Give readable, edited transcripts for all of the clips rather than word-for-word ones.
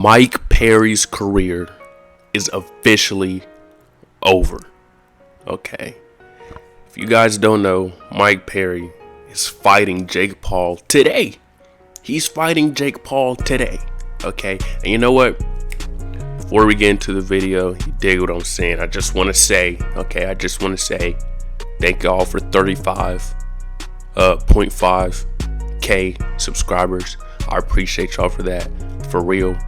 Mike Perry's career is officially over. Okay. If you guys don't know, Mike Perry is fighting Jake Paul today. He's fighting Jake Paul today. Okay. And you know what? Before we get into the video, you dig what I'm saying? I just want to say, thank y'all for 35.5k subscribers. I appreciate y'all for that. For real.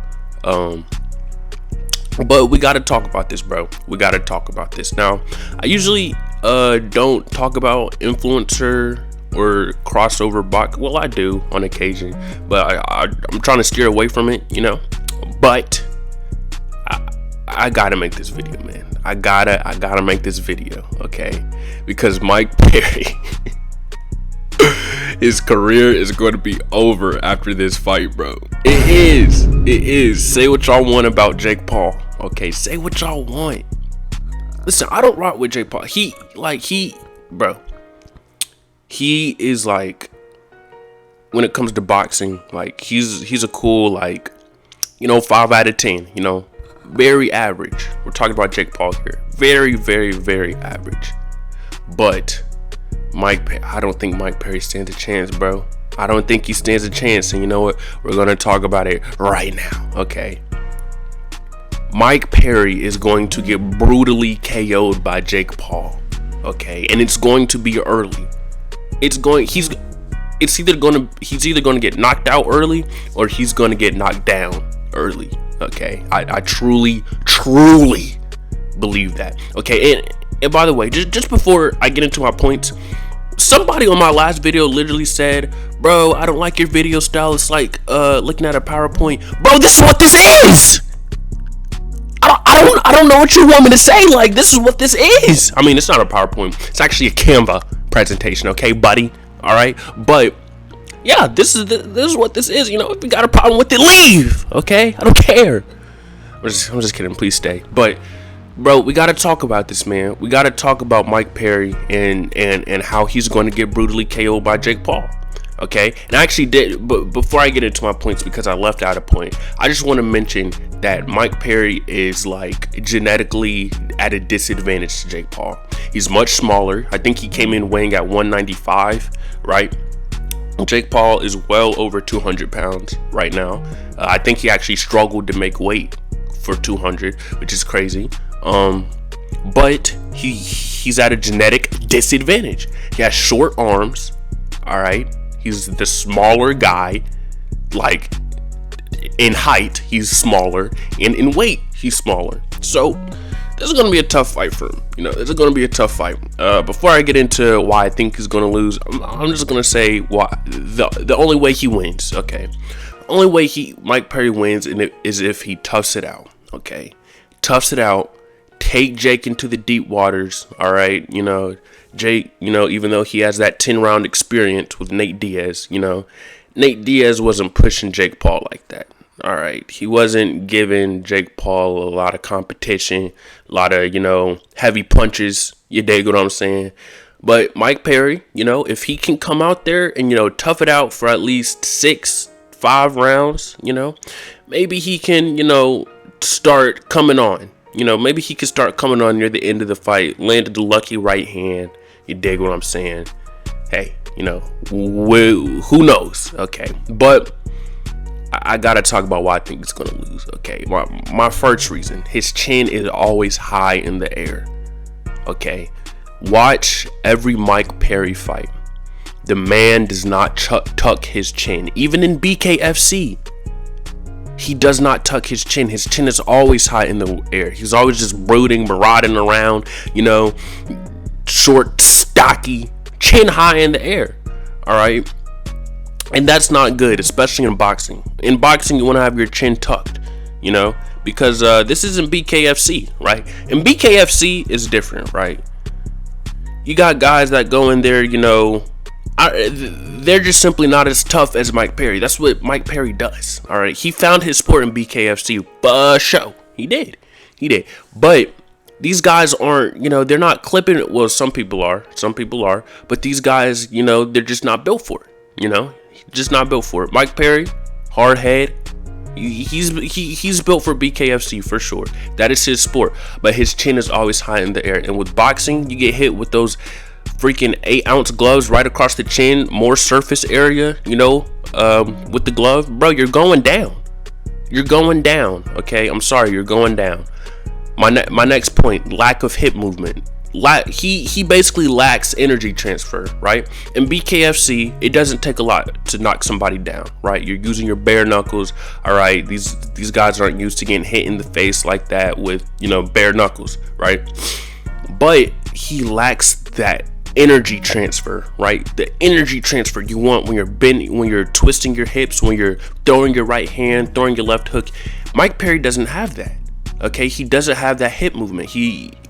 But we got to talk about this, bro. We got to talk about this. Now, I usually don't talk about influencer or crossover box. Well, I do on occasion, but I'm trying to steer away from it, you know. But I gotta make this video, man. I gotta make this video, okay? Because Mike Perry, his career is going to be over after this fight, bro. It is. Say what y'all want about Jake Paul, okay? Say what y'all want. Listen, I don't rock with Jake Paul. He is like, when it comes to boxing, like he's a cool, like, 5 out of 10, very average. We're talking about Jake Paul here. Very, very, very average. But I don't think Mike Perry stands a chance, bro. I don't think he stands a chance. And you know what? We're going to talk about it right now. Okay. Mike Perry is going to get brutally KO'd by Jake Paul. Okay. And it's going to be early. He's either going to get knocked out early or he's going to get knocked down early. Okay. I truly believe that. Okay. And by the way, just before I get into my points, somebody on my last video literally said, bro, I don't like your video style. It's like looking at a PowerPoint. Bro, this is what this is. I don't know what you want me to say. Like, this is what this is. I mean, it's not a PowerPoint. It's actually a Canva presentation. Okay, buddy. All right. But yeah, this is what this is. If you got a problem with it, leave. Okay, I don't care. I'm just kidding. Please stay. But bro, we got to talk about this, man. We got to talk about Mike Perry and how he's going to get brutally KO'd by Jake Paul. Okay, and I actually did, but before I get into my points, because I left out a point, I just want to mention that Mike Perry is like genetically at a disadvantage to Jake Paul. He's much smaller. I think he came in weighing at 195, right? Jake Paul is well over 200 pounds right now. I think he actually struggled to make weight for 200, which is crazy. But he's at a genetic disadvantage. He has short arms. All right. He's the smaller guy. Like, in height, he's smaller, and in weight, he's smaller. So this is going to be a tough fight for him. This is going to be a tough fight. Before I get into why I think he's going to lose, I'm just going to say why the only way he wins. Okay, the only way Mike Perry wins is if he toughs it out. Okay, toughs it out. Take Jake into the deep waters. All right, Jake, even though he has that 10-round experience with Nate Diaz, Nate Diaz wasn't pushing Jake Paul like that. All right. He wasn't giving Jake Paul a lot of competition, a lot of, heavy punches. You dig what I'm saying? But Mike Perry, if he can come out there and, tough it out for at least 5 rounds, maybe he can, start coming on. Maybe he could start coming on near the end of the fight, landed the lucky right hand. You dig what I'm saying? Hey, who knows? Okay, but I gotta talk about why I think he's gonna lose. Okay, my first reason: his chin is always high in the air. Okay, watch every Mike Perry fight. The man does not tuck his chin. Even in BKFC, he does not tuck his chin. His chin is always high in the air. He's always just marauding around, short, stocky, chin high in the air. All right. And that's not good, especially in boxing. In boxing, you want to have your chin tucked, because this isn't BKFC, right? And BKFC is different, right? You got guys that go in there, they're just simply not as tough as Mike Perry. That's what Mike Perry does. All right. He found his sport in BKFC. Show. He did. But these guys aren't, they're not clipping it. Well, some people are. But these guys, they're just not built for it. Just not built for it. Mike Perry, hard head, He's built for BKFC for sure. That is his sport. But his chin is always high in the air. And with boxing, you get hit with those freaking 8-ounce gloves right across the chin, more surface area, with the glove, bro. You're going down. You're going down. Okay, I'm sorry, you're going down. My next point: lack of hip movement. He basically lacks energy transfer, right? In BKFC, it doesn't take a lot to knock somebody down, right? You're using your bare knuckles, all right? These guys aren't used to getting hit in the face like that with, bare knuckles, right? But he lacks that energy transfer, right? The energy transfer you want when you're bending, when you're twisting your hips, when you're throwing your right hand, throwing your left hook. Mike Perry doesn't have that. Okay, he doesn't have that hip movement.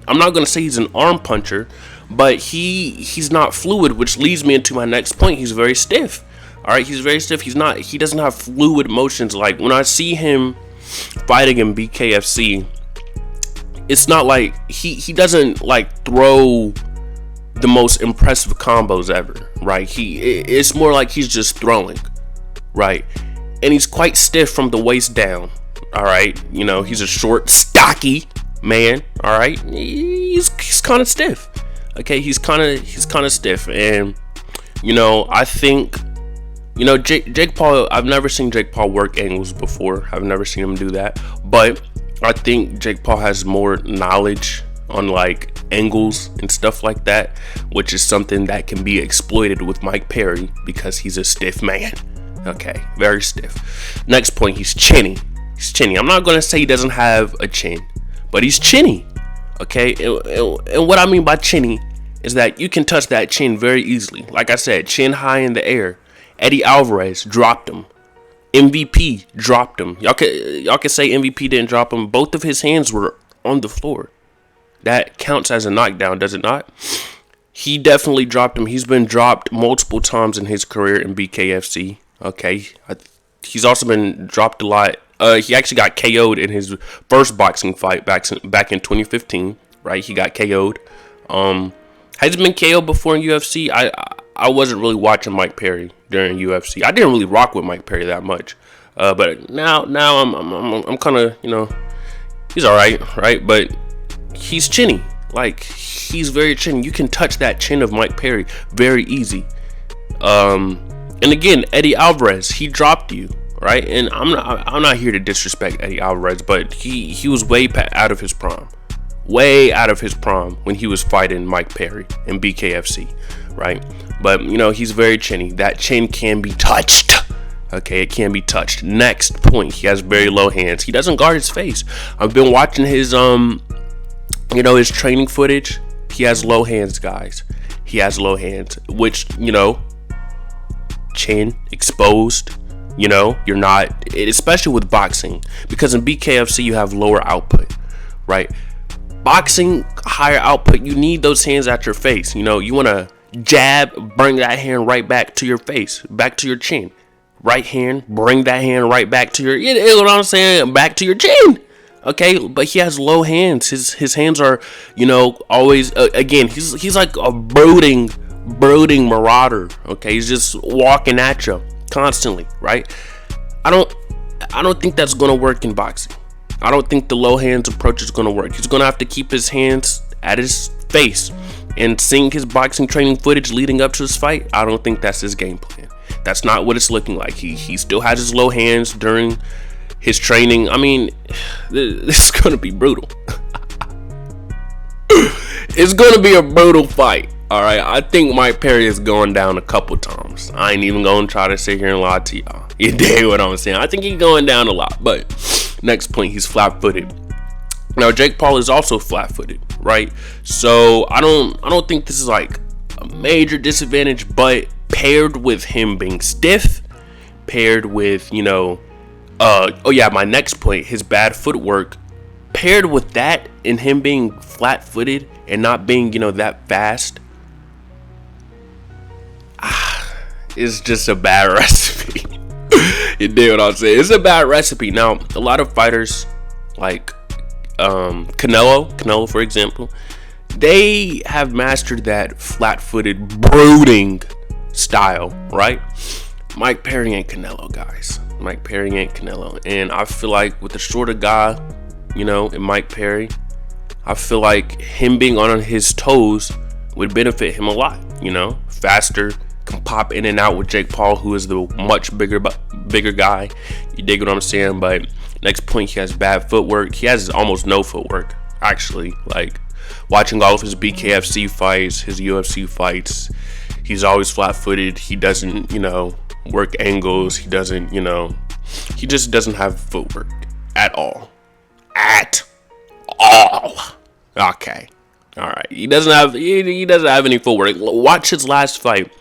I'm not gonna say he's an arm puncher, but he's not fluid, which leads me into my next point. He's very stiff. All right, he's very stiff. He doesn't have fluid motions. Like when I see him fighting in BKFC, it's not like he doesn't like throw the most impressive combos ever, right? It's more like he's just throwing, right? And he's quite stiff from the waist down. All right, he's a short, stocky man. All right, he's kind of stiff. Okay, he's kind of stiff, and I think Jake Paul. I've never seen Jake Paul work angles before. I've never seen him do that, but I think Jake Paul has more knowledge on like angles and stuff like that, which is something that can be exploited with Mike Perry because he's a stiff man. Okay, very stiff. Next point, he's chinny. He's chinny. I'm not gonna say he doesn't have a chin, but he's chinny. Okay, and what I mean by chinny is that you can touch that chin very easily. Like I said, chin high in the air. Eddie Alvarez dropped him. MVP dropped him. Y'all can say MVP didn't drop him. Both of his hands were on the floor. That counts as a knockdown, does it not? He definitely dropped him. He's been dropped multiple times in his career in BKFC. Okay, he's also been dropped a lot. He actually got KO'd in his first boxing fight back in 2015. Right, he got KO'd. Has he been KO'd before in UFC? I wasn't really watching Mike Perry during UFC. I didn't really rock with Mike Perry that much. But now I'm kind of he's all right, but he's chinny. Like he's very chinny. You can touch that chin of Mike Perry very easy. And again, Eddie Alvarez, he dropped you. Right, and I'm not here to disrespect Eddie Alvarez, but he was way out of his prime, when he was fighting Mike Perry in BKFC, right? But he's very chinny. That chin can be touched. Okay, it can be touched. Next point, he has very low hands. He doesn't guard his face. I've been watching his his training footage. He has low hands, guys. He has low hands, which chin exposed. You're not, especially with boxing, because in BKFC you have lower output, right? Boxing, higher output, you need those hands at your face. You want to jab, bring that hand right back to your face, back to your chin. Right hand, bring that hand right back to you know what I'm saying? Back to your chin. Okay, but he has low hands. His hands are, always, again, he's like a brooding marauder. Okay, he's just walking at you constantly, right? I don't think that's gonna work in boxing. I don't think the low hands approach is gonna work. He's gonna have to keep his hands at his face. And seeing his boxing training footage leading up to his fight, I don't think that's his game plan. That's not what it's looking like. He still has his low hands during his training. I mean, this is gonna be brutal. It's gonna be a brutal fight. All right, I think Mike Perry is going down a couple times. I ain't even gonna try to sit here and lie to y'all. You dig what I'm saying? I think he's going down a lot. But next point, he's flat-footed. Now Jake Paul is also flat-footed, right? So I don't think this is like a major disadvantage. But paired with him being stiff, paired with my next point, his bad footwork, paired with that and him being flat-footed and not being that fast. It's just a bad recipe. You dig what I'm saying? It's a bad recipe. Now, a lot of fighters like Canelo, for example, they have mastered that flat-footed brooding style, right? Mike Perry ain't Canelo, guys. Mike Perry ain't Canelo. And I feel like with the shorter guy, you know, and Mike Perry, I feel like him being on his toes would benefit him a lot, you know, faster, can pop in and out with Jake Paul, who is the much bigger guy. You dig what I'm saying? But next point, he has bad footwork. He has almost no footwork, actually. Like, watching all of his BKFC fights, his UFC fights, he's always flat-footed. He doesn't, you know, work angles. He doesn't, you know, he just doesn't have footwork at all. At all. Okay. All right. He doesn't have any footwork. Watch his last fight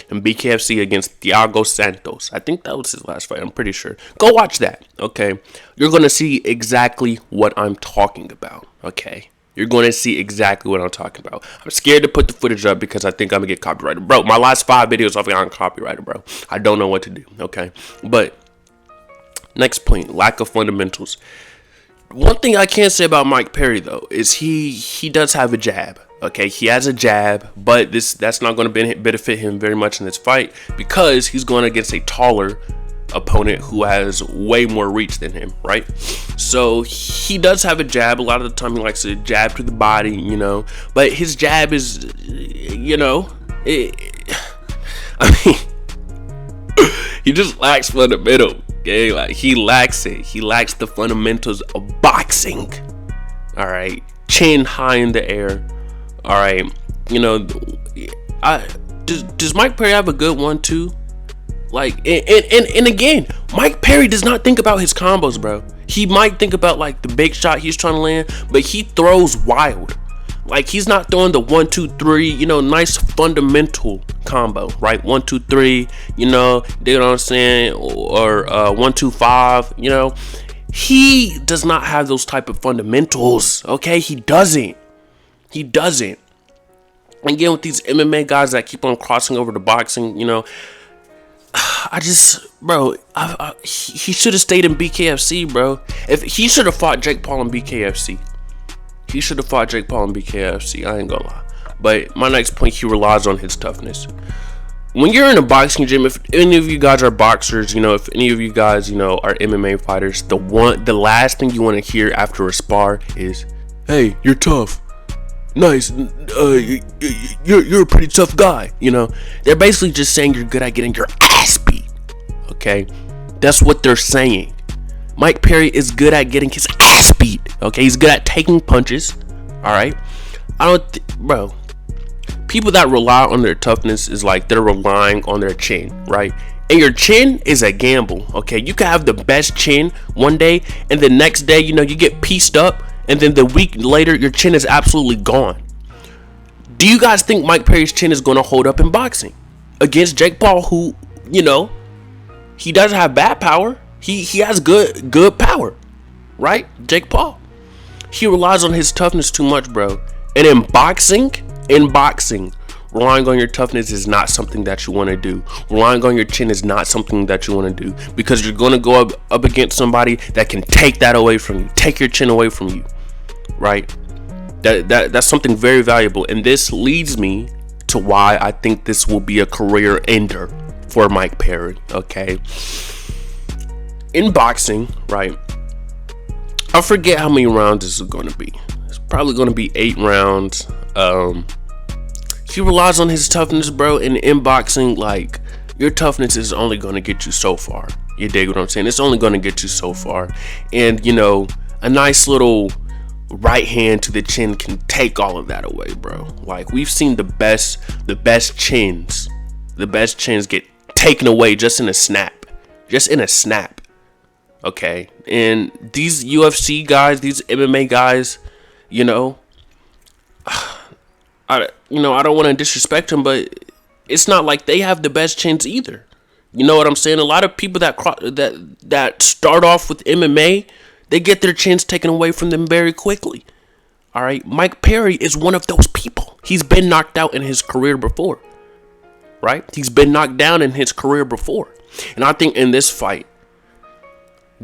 in BKFC against Thiago Santos. I think that was his last fight. I'm pretty sure. Go watch that. Okay. You're going to see exactly what I'm talking about. Okay. You're going to see exactly what I'm talking about. I'm scared to put the footage up because I think I'm going to get copyrighted. Bro, my last 5 videos I've gotten copyrighted, bro. I don't know what to do. Okay. But next point, lack of fundamentals. One thing I can't say about Mike Perry, though, is he does have a jab. Okay, he has a jab, but that's not going to benefit him very much in this fight because he's going against a taller opponent who has way more reach than him, right? So he does have a jab. A lot of the time he likes to jab to the body, you know, but his jab is, you know, I mean, he just lacks fundamental. Okay, like he lacks it. He lacks the fundamentals of boxing. All right, chin high in the air. All right, you know, does Mike Perry have a good 1-2? Like, and again, Mike Perry does not think about his combos, bro. He might think about like the big shot he's trying to land, but he throws wild. Like, he's not throwing the 1-2-3, you know, nice fundamental combo, right? 1-2-3, you know, you know what I'm saying, or 1-2-5, you know. He does not have those type of fundamentals. Okay, he doesn't. He doesn't. Again, with these MMA guys that keep on crossing over to boxing, you know, I just, bro, he should have stayed in BKFC, bro. If he should have fought Jake Paul in BKFC. He should have fought Jake Paul in BKFC. I ain't gonna lie. But my next point, he relies on his toughness. When you're in a boxing gym, if any of you guys are boxers, you know, if any of you guys, you know, are MMA fighters, the last thing you want to hear after a spar is, "Hey, you're tough. Nice. You're a pretty tough guy." You know, they're basically just saying you're good at getting your ass beat. Okay, that's what they're saying. Mike Perry is good at getting his ass beat. Okay, he's good at taking punches. All right, bro. People that rely on their toughness is like they're relying on their chin, right? And your chin is a gamble. Okay, you can have the best chin one day, and the next day, you know, you get pieced up, and then the week later, your chin is absolutely gone. Do you guys think Mike Perry's chin is going to hold up in boxing against Jake Paul, who, you know, he doesn't have bad power. He has good power, right? Jake Paul. He relies on his toughness too much, bro. And in boxing, relying on your toughness is not something that you want to do. Relying on your chin is not something that you want to do, because you're going to go up against somebody that can take that away from you, take your chin away from you, right? That's something very valuable. And this leads me to why I think this will be a career ender for Mike Perry, okay? In boxing, right, I forget how many rounds this is going to be. It's probably going to be 8 rounds. He relies on his toughness, bro. And in boxing, like, your toughness is only going to get you so far. You dig what I'm saying? It's only going to get you so far. And, you know, a nice little right hand to the chin can take all of that away, bro. Like, we've seen the best chins get taken away just in a snap. Okay, and these UFC guys, these MMA guys, you know, I don't want to disrespect them, but it's not like they have the best chins either. You know what I'm saying? A lot of people that start off with MMA, they get their chins taken away from them very quickly. All right, Mike Perry is one of those people. He's been knocked out in his career before, right? He's been knocked down in his career before, and I think in this fight,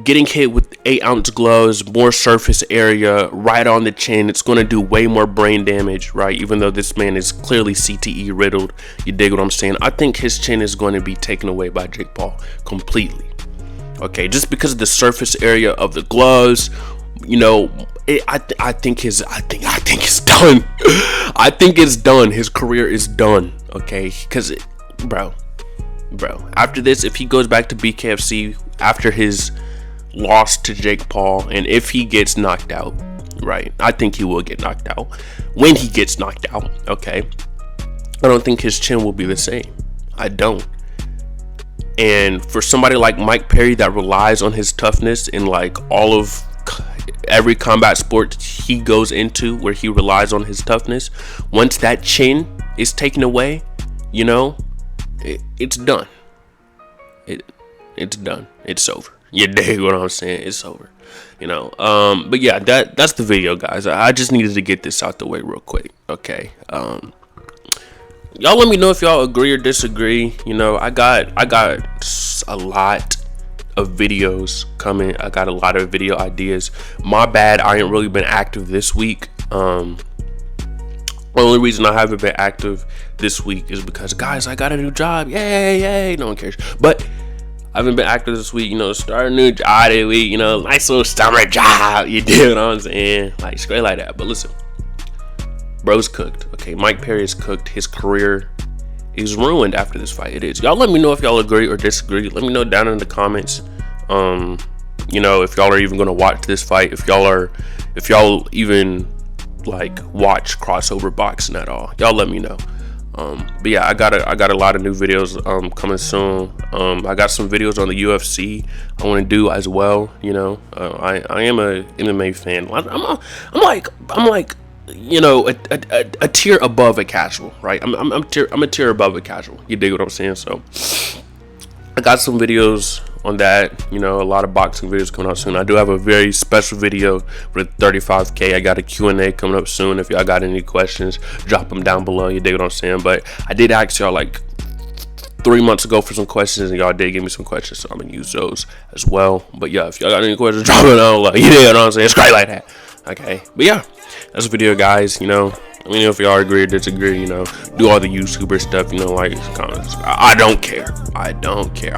getting hit with 8-ounce gloves, more surface area, right on the chin, it's going to do way more brain damage, right? Even though this man is clearly CTE riddled. You dig what I'm saying? I think his chin is going to be taken away by Jake Paul completely. Okay, just because of the surface area of the gloves, you know, I think it's done. I think it's done. His career is done. Okay, because bro, after this, if he goes back to BKFC after his loss to Jake Paul, and if he gets knocked out, right? I think he will get knocked out. When he gets knocked out, okay, I don't think his chin will be the same. I don't. And for somebody like Mike Perry that relies on his toughness in like all of every combat sport he goes into where he relies on his toughness, once that chin is taken away, you know, it's done. It's done. It's over. You dig what I'm saying? It's over. You know. But yeah, that's the video, guys. I just needed to get this out the way real quick. Okay. Y'all let me know if y'all agree or disagree. You know, I got a lot of videos coming. I got a lot of video ideas. My bad, I ain't really been active this week. The only reason I haven't been active this week is because, guys, I got a new job. Yay, no one cares. But I haven't been active this week, you know, start a new job this week, you know, nice little summer job, you do what I'm saying? Like, straight like that. But listen, bro's cooked, okay? Mike Perry is cooked. His career is ruined after this fight. It is. Y'all let me know if y'all agree or disagree. Let me know down in the comments. You know, if y'all are even gonna watch this fight, if y'all even like watch crossover boxing at all. Y'all let me know. But yeah, I got a lot of new videos coming soon. I got some videos on the UFC I want to do as well. You know, I am a MMA fan. I'm like you know, a tier above a casual, right? I'm a tier above a casual. You dig what I'm saying? So I got some videos on that. You know, a lot of boxing videos coming out soon. I do have a very special video for 35K. I got a Q&A coming up soon. If y'all got any questions, drop them down below. You dig what I'm saying? But I did ask y'all like 3 months ago for some questions, and y'all did give me some questions, so I'm gonna use those as well. But yeah, if y'all got any questions, drop them down below. You dig what I'm saying? It's great like that. Okay, but yeah, that's the video, guys. You know, let me know if y'all agree or disagree. You know, do all the YouTuber stuff. You know, like comments. I don't care. I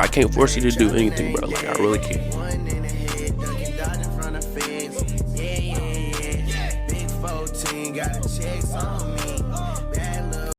can't force you to do anything, bro. Like, I really can't. Big 14 got checks on me.